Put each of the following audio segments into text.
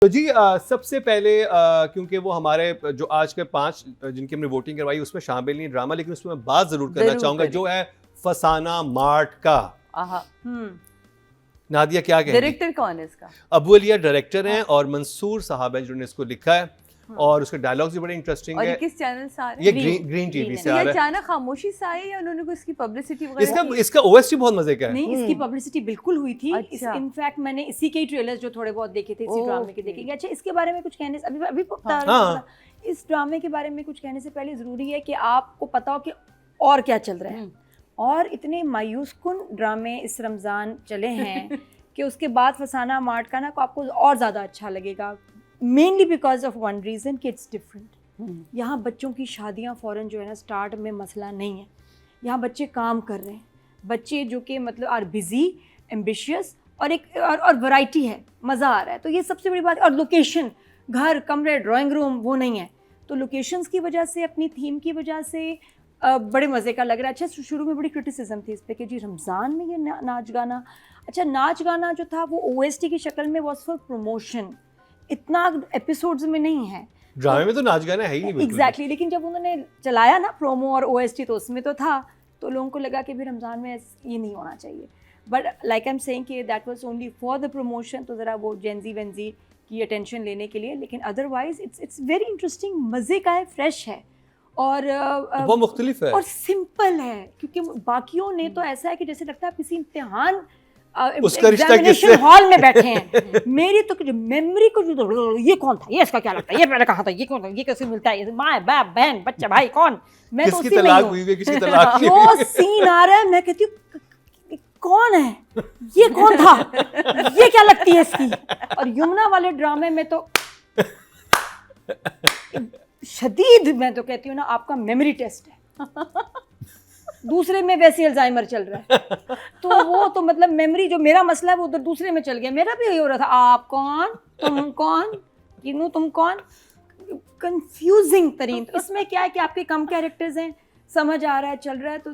तो जी सबसे पहले क्योंकि वो हमारे जो आज के 5 जिनकी हमने वोटिंग करवाई उसमें शामिल नहीं ड्रामा, लेकिन उसमें मैं बात जरूर करना चाहूंगा जो है फसाना मार्ट का। नादिया क्या कहेंगी? डायरेक्टर कौन है इसका? अबू अलिया डायरेक्टर हैं और मंसूर साहब हैं जिन्होंने इसको लिखा है और उसके डायलॉग्स भी बड़े इंटरेस्टिंग है। और किस चैनल से आ रहे हैं? ये ग्रीन टीवी से आ रहा है। अचानक खामोशी से आए या उन्होंने कोई इसकी पब्लिसिटी वगैरह? इसका ओएसटी बहुत मजे का है। नहीं, इसकी पब्लिसिटी बिल्कुल हुई थी। अच्छा। इनफैक्ट मैंने इसी के ट्रेलर्स जो थोड़े बहुत देखे थे इसी ड्रामे के देखेंगे। अच्छा, इसके बारे में कुछ कहने से अभी इस ड्रामे के बारे में कुछ कहने से पहले जरूरी है कि आपको पता हो कि और क्या चल रहा है। और इतने मायूस कुन ड्रामे इस रमज़ान चले हैं कि उसके बाद फसाना मार्ट का ना को आपको और ज़्यादा अच्छा लगेगा, mainly because of one reason कि इट्स डिफरेंट। यहाँ बच्चों की शादियाँ फ़ौरन जो है ना स्टार्ट में मसला नहीं है। यहाँ बच्चे काम कर रहे हैं, बच्चे जो कि मतलब आर बिज़ी, एम्बिशियस और एक और वैरायटी है, मज़ा आ रहा है। तो ये सबसे बड़ी बात। और लोकेशन, घर, कमरे, ड्राइंग रूम वो नहीं है, तो लोकेशंस की वजह से, अपनी थीम की वजह से बड़े मज़े का लग रहा है। अच्छा, शुरू में बड़ी क्रिटिसिज्म थी इस पे कि जी रमज़ान में ये नाच गाना। अच्छा, नाच गाना जो था वो OST की शक्ल में वॉज फॉर प्रमोशन, इतना एपिसोड्स में नहीं है। ड्रामे में तो नाच गाना है ही नहीं। एग्जैक्टली, लेकिन जब उन्होंने चलाया ना प्रोमो और OST तो उसमें तो था, तो लोगों को लगा कि भी रमज़ान में ये नहीं होना चाहिए। But like I am saying कि that was only for the promotion, तो ज़रा वो जेंजी वेंजी की अटेंशन लेने के लिए। लेकिन अदरवाइज इट्स वेरी इंटरेस्टिंग, मज़े का है, फ्रेश है और बहुत मुख्तलिफ है और सिंपल है। क्योंकि बाकियों ने तो ऐसा है कि जैसे लगता है किसी इम्तिहान उसका रिश्ता किससे हॉल में बैठे हैं। मेरी तो मेमोरी को जो ये कौन था, ये इसका क्या लगता है, ये पहले कहा था, ये कौन था, ये कैसे मिलता है, माँ बाप बहन बच्चा भाई कौन, मैं तो किसकी तलाक हुई है, किसकी तलाक नहीं वो सीन आ रहा है, मैं कहती हूँ कौन है ये, कौन था ये, क्या लगती है इसकी। और यमुना वाले ड्रामे में तो शदीद, मैं तो कहती हूँ ना, आपका मेमोरी टेस्ट है। दूसरे में वैसे अल्जाइमर चल रहा है, तो वो तो मतलब मेमोरी जो मेरा मसला है वो उधर दूसरे में चल गया। मेरा भी यही हो रहा था, आप कौन, तुम कौन, किनू तुम कौन, कंफ्यूजिंग तरीन। तो इसमें क्या है कि आपके कम कैरेक्टर्स हैं, समझ आ रहा है, चल रहा है, तो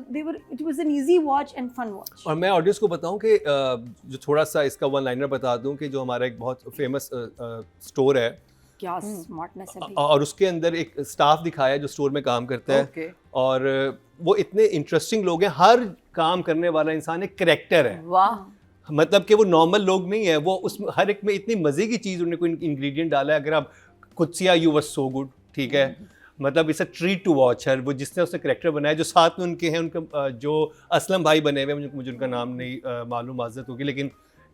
it was an easy watch and fun watch. और मैं ऑडियंस को बताऊं कि जो थोड़ा सा इसका वन लाइनर बता दूं कि जो हमारा एक बहुत फेमस स्टोर है, क्या स्मार्टनेस है, और उसके अंदर एक स्टाफ दिखाया है जो स्टोर में काम करता है। और वो इतने इंटरेस्टिंग लोग हैं, हर काम करने वाला इंसान एक कैरेक्टर है। वाह, मतलब कि वो नॉर्मल लोग नहीं है, वो उस हर एक में इतनी मजे की चीज उन्होंने कोई इंग्रेडिएंट डाला है। अगर आप कुत्सिया, यू वाज सो गुड, ठीक है, मतलब it's a treat to watch है। वो जिसने उसने कैरेक्टर बनाया, जो साथ में उनके हैं, उनका जो असलम भाई बने हुए, मुझे उनका नाम नहीं मालूम माज़रत होगी, लेकिन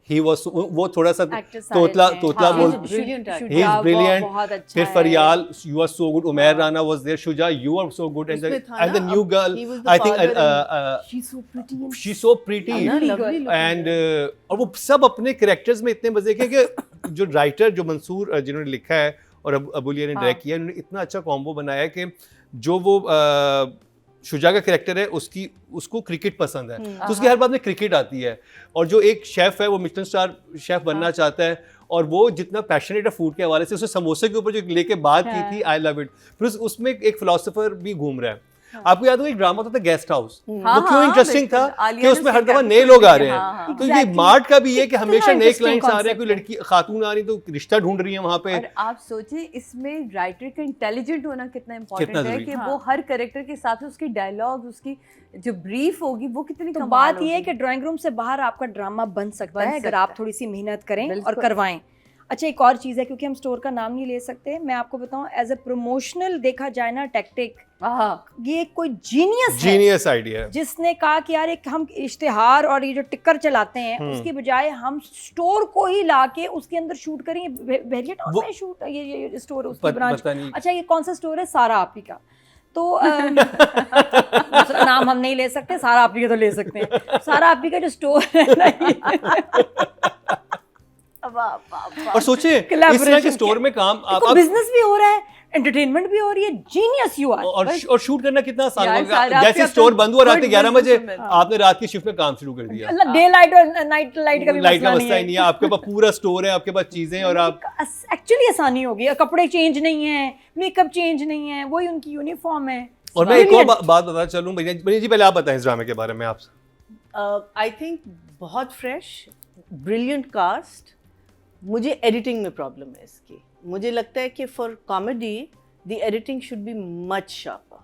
ही वाज, वो थोड़ा सा तोतला बोल, ही इज ब्रिलियंट। फिर Fariyal, you are so good, Umair Rana was there, Shuja, you are so good, and the new girl, I think she so pretty and और वो सब अपने कैरेक्टर्स में इतने मजे के कि जो राइटर, जो मंसूर जिन्होंने लिखा है और अबू अलिया ने डायरेक्ट किया, उन्होंने इतना अच्छा कॉम्बो बनाया है कि जो वो शुजा का कैरेक्टर है उसको क्रिकेट पसंद है, तो उसकी हर बात में क्रिकेट आती है। और जो एक शेफ है वो मिशेलिन स्टार शेफ बनना चाहता है, और वो जितना पैशनेट है फूड के हवाले से, उसने समोसे के ऊपर जो लेके बात की थी, आई लव इट। फिर उसमें एक फिलोसोफर भी घूम रहा है। आपको याद हो एक ड्रामा था गेस्ट हाउस, वो क्यों इंटरेस्टिंग था कि उसमें हर दफा नए लोग आ रहे हैं। तो ये मार्ट का भी ये कि हमेशा नए क्लाइंट्स आ रहे हैं, कोई लड़की खातून आ रही तो रिश्ता ढूंढ रही है वहां पे। और आप सोचें इसमें राइटर का इंटेलिजेंट होना कितना इंपॉर्टेंट है, कि वो हर कैरेक्टर के साथ उसकी डायलॉग, उसकी जो ब्रीफ होगी वो कितनी तो बात ये है कि ड्राइंग रूम से बाहर आपका ड्रामा बन सकता है अगर आप थोड़ी सी मेहनत करें और करवाएं। अच्छा, एक और चीज़ है, क्योंकि हम स्टोर का नाम नहीं ले सकते, मैं आपको बताऊं, एज अ प्रमोशनल देखा जाए ना टैक्टिक, ये कोई जीनियस आइडिया है जिसने कहा कि यार एक हम इश्तिहार और ये जो टिक्कर चलाते हैं उसकी बजाय हम स्टोर को ही लाके उसके अंदर शूट करेंगे। वेरिएट में शूट ये स्टोर, उसकी ब्रांच। अच्छा, ये कौन सा स्टोर है? सारा आपी का। तो दूसरा नाम हम नहीं ले सकते, सारा आपी का तो ले सकते हैं। सारा आपी का जो स्टोर है ना, और सोचिए इस तरह के स्टोर में काम, आप बिजनेस भी हो रहा है, एंटरटेनमेंट भी हो रही है, जीनियस यू आर। और शूट करना कितना आसान होगा। जैसे स्टोर बंद हुआ रात के 11 बजे, आपने रात की शिफ्ट में काम शुरू कर दिया। डे लाइट और नाइट लाइट का भी मसला ही नहीं है, आपके पास पूरा स्टोर है, आपके पास चीजें, और आप एक्चुअली आसानी होगी। कपड़े चेंज नहीं है, मेकअप चेंज नहीं है, वही उनकी यूनिफॉर्म है। और मैं एक और बात बता चलूं, भैया जी पहले आप बताएं इस ड्रामे के बारे में। आप, आई थिंक बहुत फ्रेश, ब्रिलियंट कास्ट, मुझे एडिटिंग में प्रॉब्लम है इसकी। मुझे लगता है कि for comedy the editing should be much sharper.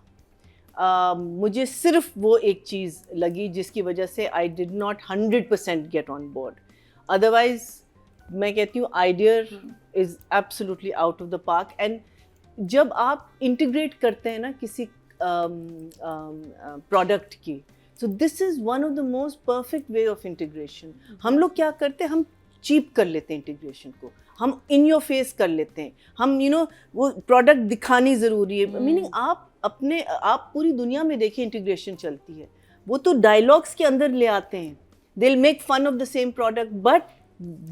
मुझे सिर्फ वो एक चीज़ लगी जिसकी वजह से I did not 100% get on board. Otherwise मैं कहती हूँ idea is absolutely out of the park. And जब आप इंटीग्रेट करते हैं ना किसी प्रोडक्ट की, so this is one of the most perfect way of integration. हम लोग क्या करते हैं, हम चीप कर लेते हैं इंटीग्रेशन को, हम इन योर फेस कर लेते हैं, हम वो प्रोडक्ट दिखानी ज़रूरी है। मीनिंग आप पूरी दुनिया में देखिए इंटीग्रेशन चलती है, वो तो डायलॉग्स के अंदर ले आते हैं। They will make fun of the same product, but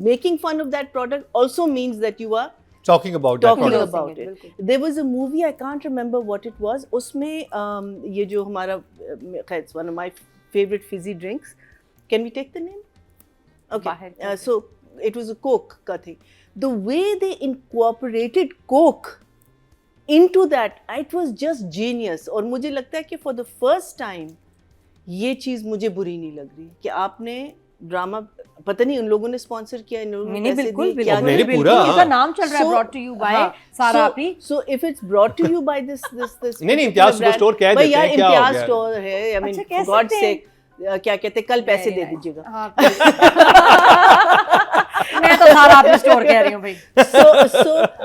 making fun of that product also means that you are talking about it. There was a movie, I can't remember what it was. उसमें ये जो हमारा it's one of my favorite fizzy drinks. Can we take the name? Okay. So it was a Coke का thing. The way they incorporated Coke into that, it was just genius. और मुझे लगता है कि for the first time ये चीज़ मुझे बुरी नहीं लग रही कि आपने ड्रामा, पता नहीं उन लोगों ने स्पॉन्सर किया, इन लोगों ने पैसे दिए, क्या पूरा इसका नाम चल रहा है brought to you by Sara आपी। So if it's brought to you by this नहीं इम्तियाज स्टोर कह देते हैं, क्या हो गया? इम्तियाज स्टोर है, आई मीन गॉड से क्या कहते हैं, कल पैसे दे दीजिएगा। मैं तो सारा आपी स्टोर कह रही हूं भाई।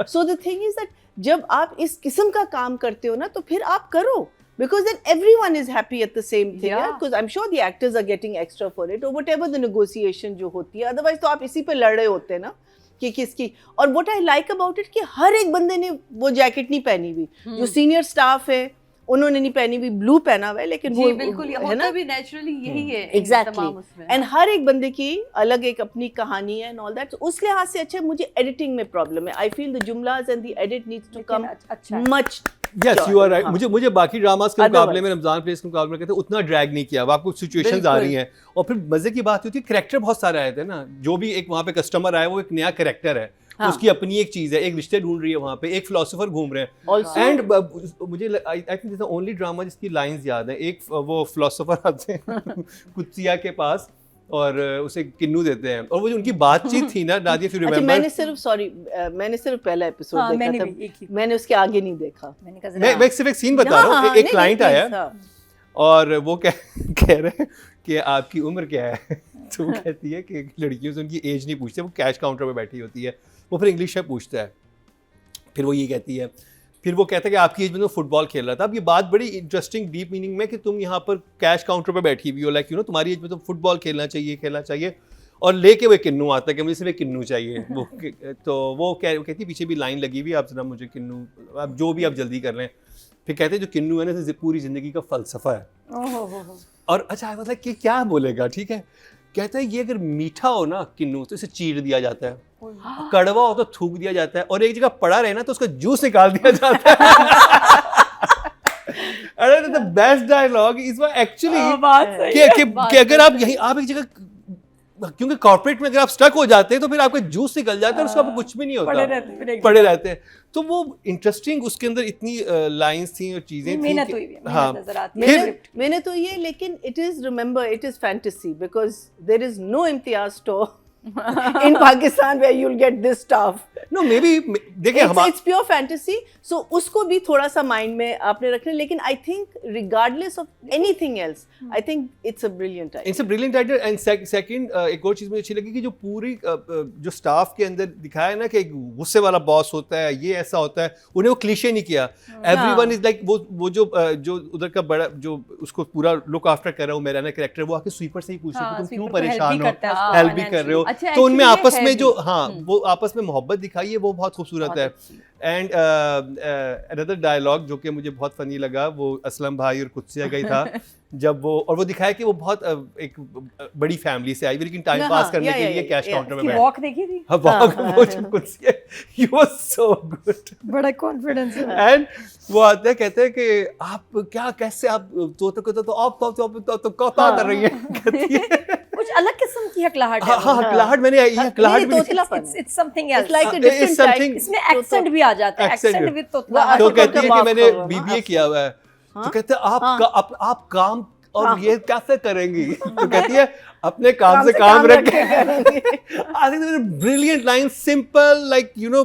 So the thing is that जब आप इस किस्म का काम करते हो ना तो फिर आप करो, because then everyone is happy at the same thing, yeah. Because I'm sure the actors are getting extra for it or whatever the negotiation जो होती है, otherwise तो आप इसी पे लड़ रहे होते हैं ना कि किसकी। और what I like about it कि हर एक बंदे ने वो जैकेट नहीं पहनी हुई, जो सीनियर स्टाफ है उन्होंने नहीं पहनी हुई, ब्लू पहना हुआ है, लेकिन वो बिल्कुल है ना, भी नेचुरली यही है एग्जैक्टली। एंड हर एक बंदे की अलग एक अपनी कहानी है एंड ऑल दैट। उस लिहाज से अच्छा मुझे एडिटिंग में प्रॉब्लम है। आई फील द जुमलाज and the edit needs to come much. Yes you are right. मुझे बाकी ड्रामास के मुकाबले में, रमजान प्लेस के मुकाबले में कहते हैं उतना ड्रैग नहीं किया। आपको सिचुएशंस आ रही हैं और फिर मजे की बात होती है कैरेक्टर बहुत सारे आए थे ना। जो भी एक वहाँ पे कस्टमर आया वो एक नया कैरेक्टर है, उसकी अपनी एक चीज है, एक रिश्ते ढूंढ रही है वहाँ पे, एक फिलोसोफर घूम रहे हैं। एंड मुझे I think this the only drama जिसकी लाइंस याद है। एक वो फिलोसोफर आते हैं कुत्सिया के पास और उसे किन्नू देते हैं, और वो जो उनकी बातचीत थी ना नादिया, फिर रिमेंबर मैंने सिर्फ पहला एपिसोड देखा था, मैंने उसके आगे नहीं देखा। मैं सिर्फ एक सीन बता रहा हूँ। एक क्लाइंट आया और वो कह रहे हैं कि आपकी उम्र क्या है? तो वो कहती है कि लड़कियों से उनकी एज नहीं पूछते, वो कैश काउंटर पे बैठी होती है। वो फिर इंग्लिश में पूछता है, फिर वो ये कहती है, फिर वो कहता है कि आपकी एज में तो फुटबॉल खेल रहा था। अब ये बात बड़ी इंटरेस्टिंग डीप मीनिंग में कि तुम यहाँ पर कैश काउंटर पे बैठी हुई हो, लाइक यू नो तुम्हारी एज में तो फुटबॉल खेलना चाहिए। और लेके वो किन्नू आता है कि मुझे सिर्फ एक किन्नू चाहिए। वो तो वो कहती पीछे भी लाइन लगी हुई, आप जरा मुझे किन्नू, आप जो भी आप जल्दी कर लें। फिर कहते हैं जो किन्नू है ना पूरी ज़िंदगी का फ़लसफ़ा है। और अच्छा आई वाज लाइक कि क्या बोलेगा, ठीक है। कहता है ये अगर मीठा हो ना किन्नू तो इसे चीर दिया जाता है, कड़वा हो तो थूक दिया जाता है, और एक जगह पड़ा रहे ना तो उसका जूस निकाल दिया जाता है। अरे the best dialogue is actually कि अगर आप यहीं आप एक जगह, क्योंकि कॉर्पोरेट में अगर आप स्टक हो जाते हैं तो फिर आपका जूस निकल जाता है और उसका कुछ भी नहीं होता, पड़े रहते हैं। तो वो इंटरेस्टिंग, उसके अंदर इतनी लाइंस थी और चीजें थी। हाँ मैंने तो ये, लेकिन it is, remember it is fantasy, because there is no Imtiaz store in Pakistan where you'll get this stuff. No, maybe देखिए it's pure fantasy. So उसको भी थोड़ा सा माइंड में आपने रखना, लेकिन I think regardless of anything else, I think it's a brilliant idea. It's a brilliant idea. And second एक और चीज़ मुझे अच्छी लगी कि जो पूरी जो स्टाफ के अंदर दिखाया ना कि एक गुस्से वाला बॉस होता है, ये ऐसा होता है, उन्हें वो क्लीशे नहीं किया। Everyone is like वो जो उधर का बड़ा जो उसको पूरा लुक आफ्टर कर रहा हूँ मेरा ना कैरेक्टर, वो आके स्वीपर से ही पूछ रहे तुम क्यों परेशान हो, हेल्प भी कर रहे हो। तो उनमें आपस में जो वो आपस में मोहब्बत दिखाई है वो बहुत खूबसूरत है। एंड अनदर डायलॉग जो कि मुझे बहुत फनी लगा, वो असलम भाई और कुत्सिया का ही था जब वो दिखाया कि वो बहुत एक बड़ी फैमिली से आई, लेकिन टाइम पास करने के लिए कैश काउंटर में वॉक देखी थी। वो जो कुत्सिया, ही वाज सो गुड, बड़ा कॉन्फिडेंस। एंड वो आते हैं कहते हैं कि आप क्या कैसे आप तो कर रही है, कुछ अलग किस्म की हकलाहट है। हाँ हकलाहट, मैंने ये हकलाहट भी, it's something else, like a different type. इसमें एक्सेंट भी आ जाता है, एक्सेंट विद तो कहती है कि मैंने बीबीए किया हुआ है, तो कहते हैं आप काम और ये कैसे करेंगी, तो कहती है अपने काम से काम रख के करेंगे। I think brilliant line, simple like you know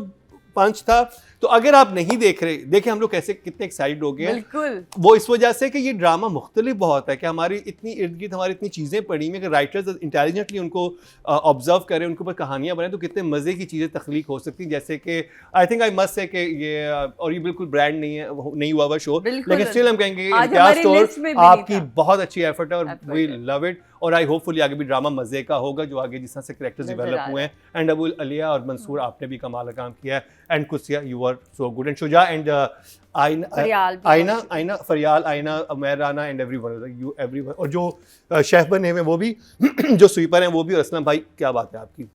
punch था। तो अगर आप नहीं देख रहे, देखें हम लोग कैसे कितने एक्साइटेड हो गए हैं। बिल्कुल वो इस वजह से कि ये ड्रामा मुख्तलिफ बहुत है कि हमारी इतनी इर्द गिर्द हमारी इतनी चीज़ें पड़ी हुई हैं कि राइटर्स इंटेलिजेंटली उनको ऑब्जर्व करें, उनके ऊपर कहानियाँ बनाएं, तो कितने मज़े की चीज़ें तख्लीक हो सकती हैं। जैसे कि I think I must say कि ये और ये बिल्कुल ब्रांड नहीं है, नहीं हुआ हुआ शो, लेकिन स्टिल हम कहेंगे इम्तियाज स्टोर आपकी बहुत अच्छी एफर्ट है और वी लव इट। और आई होपफुली आगे भी ड्रामा मज़े का होगा, जो आगे जिस तरह से कैरेक्टर्स डेवलप हुए हैं। एंड अबुल अलिया और मंसूर आपने भी कमाल काम किया है, एंड कुसिया you are so good, and Shuja and Aina Fariyal, Aina, Umair Rana and everyone, you everyone, और जो शेफ बने हुए वो भी जो स्वीपर हैं वो भी, और असलम भाई क्या बात है आपकी।